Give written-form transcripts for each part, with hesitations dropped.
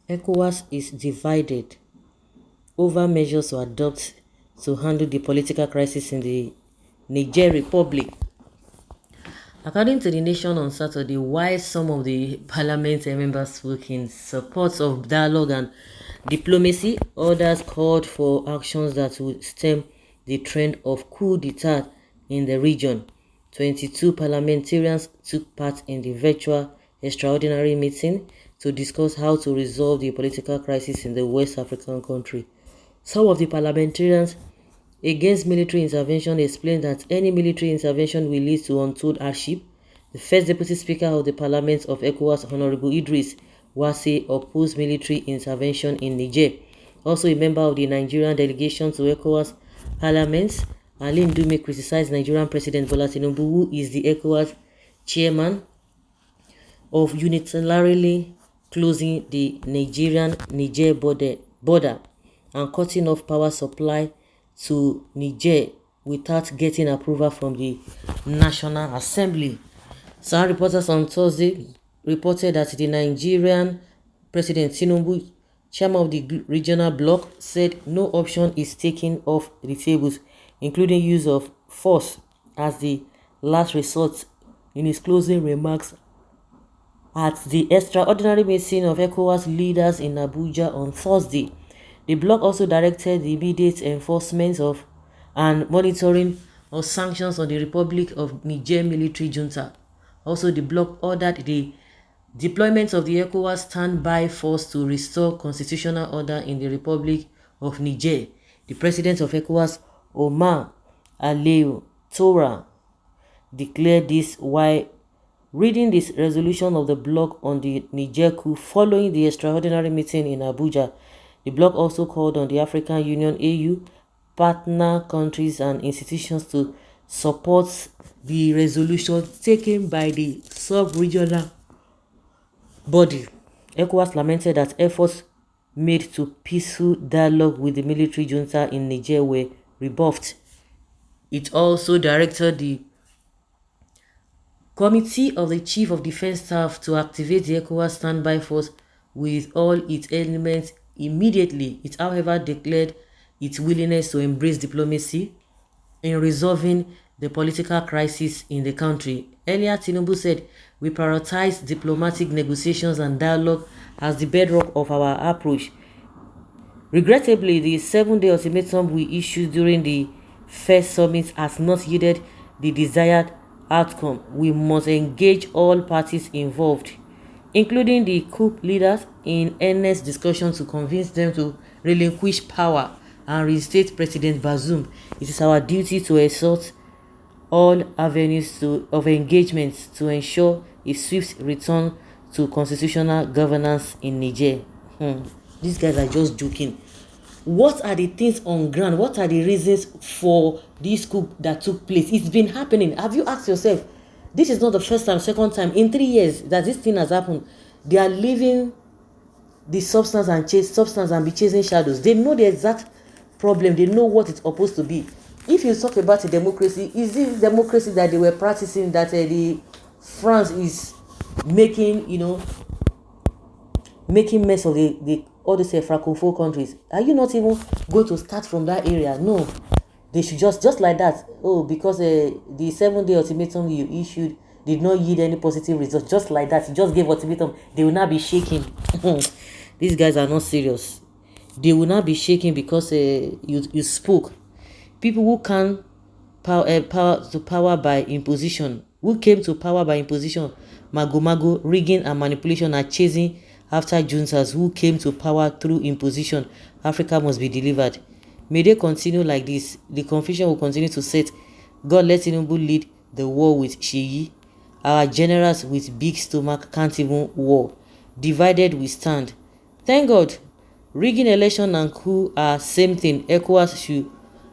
ECOWAS is divided over measures to adopt to handle the political crisis in the Niger Republic. According to the Nation on Saturday, while some of the parliament members spoke in support of dialogue and diplomacy, others called for actions that would stem the trend of coup d'etat in the region. 22 parliamentarians took part in the virtual extraordinary meeting to discuss how to resolve the political crisis in the West African country. Some of the parliamentarians against military intervention explained that any military intervention will lead to untold hardship. The first Deputy Speaker of the Parliament of ECOWAS, Honorable Idris Wase, opposed military intervention in Niger. Also a member of the Nigerian delegation to ECOWAS Parliament, Ali Ndume, criticized Nigerian President Bola Tinubu, who is the ECOWAS chairman, of unilaterally closing the Niger border and cutting off power supply to Niger without getting approval from the National Assembly. Some reporters on Thursday reported that the Nigerian President Tinubu, chairman of the regional bloc, said no option is taken off the tables, including use of force as the last resort. In his closing remarks at the extraordinary meeting of ECOWAS leaders in Abuja on Thursday, the bloc also directed the immediate enforcement of and monitoring of sanctions on the Republic of Niger military junta. Also, the bloc ordered the deployment of the ECOWAS standby force to restore constitutional order in the Republic of Niger. The president of ECOWAS, Omar Alieu Tora, declared this while reading this resolution of the bloc on the Niger coup following the extraordinary meeting in Abuja. The bloc also called on the African Union (AU), partner countries and institutions to support the resolution taken by the sub-regional body. ECOWAS lamented that efforts made to peaceful dialogue with the military junta in Niger were rebuffed. It also directed the Committee of the Chief of Defense Staff to activate the ECOWAS standby force with all its elements immediately. It, however, declared its willingness to embrace diplomacy in resolving the political crisis in the country. Earlier, Tinubu said, "We prioritize diplomatic negotiations and dialogue as the bedrock of our approach." Regrettably, the 7-day ultimatum we issued during the first summit has not yielded the desired outcome. We must engage all parties involved, including the coup leaders, in earnest discussion to convince them to relinquish power and reinstate President Bazoum. It is our duty to exhaust all avenues of engagement to ensure a swift return to constitutional governance in Niger. These guys are just joking. What are the things on ground? What are the reasons for this coup that took place? It's been happening. Have you asked yourself? This is not the first time, second time in 3 years that this thing has happened. They are leaving the substance and be chasing shadows. They know the exact problem. They know what it's supposed to be. If you talk about a democracy, is this democracy that they were practicing that the France is making, making mess of the all these francophone countries? Are you not even going to start from that area? No, they should just like that. Oh, because the 7-day ultimatum you issued did not yield any positive results. Just like that, you just gave ultimatum. They will not be shaking. These guys are not serious. They will not be shaking because you spoke. People who can power by imposition, who came to power by imposition, mago, rigging and manipulation, are chasing after juntas who came to power through imposition. Africa must be delivered. May they continue like this. The confusion will continue to set. God let Tinubu lead the war with Sheyi. Our generals with big stomach can't even war. Divided we stand. Thank God. Rigging election and coup are same thing. ECOWAS should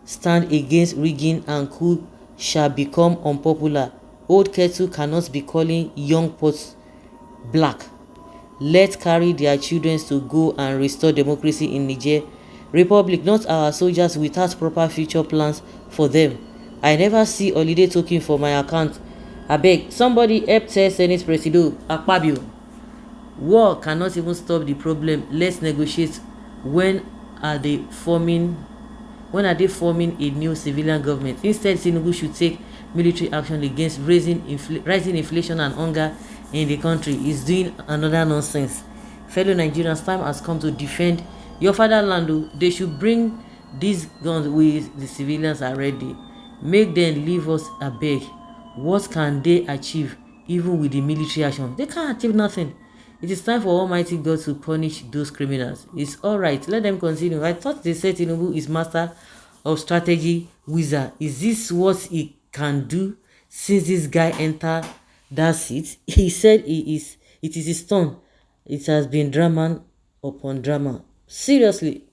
stand against rigging and coup shall become unpopular. Old kettle cannot be calling young pots black. Let's carry their children to go and restore democracy in Niger Republic, not our soldiers without proper future plans for them. I never see holiday token for my account. Abeg, somebody help tell Senate Presido Akpabio War cannot even stop the problem. Let's negotiate. When are they forming when are they forming a new civilian government? Instead, Tinubu should take military action against rising inflation and hunger in the country. Is doing another nonsense. Fellow Nigerians, time has come to defend your fatherland. They should bring these guns with the civilians are ready. Make them leave us abeg. What can they achieve even with the military action? They can't achieve nothing. It is time for Almighty God to punish those criminals. It's alright, let them continue. I thought they said Tinubu is master of strategy wizard. Is this what he can do since this guy entered that seat? He said it is his turn. It has been drama upon drama. Seriously,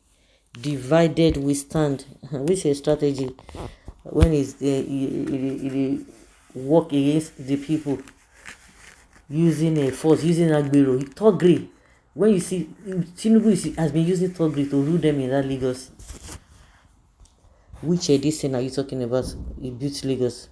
divided we stand. Which is strategy when he work against the people using a force, using agbero, thuggery. When you see Tinubu has been using thuggery to rule them in that Lagos. Which edition are you talking about? He built Lagos.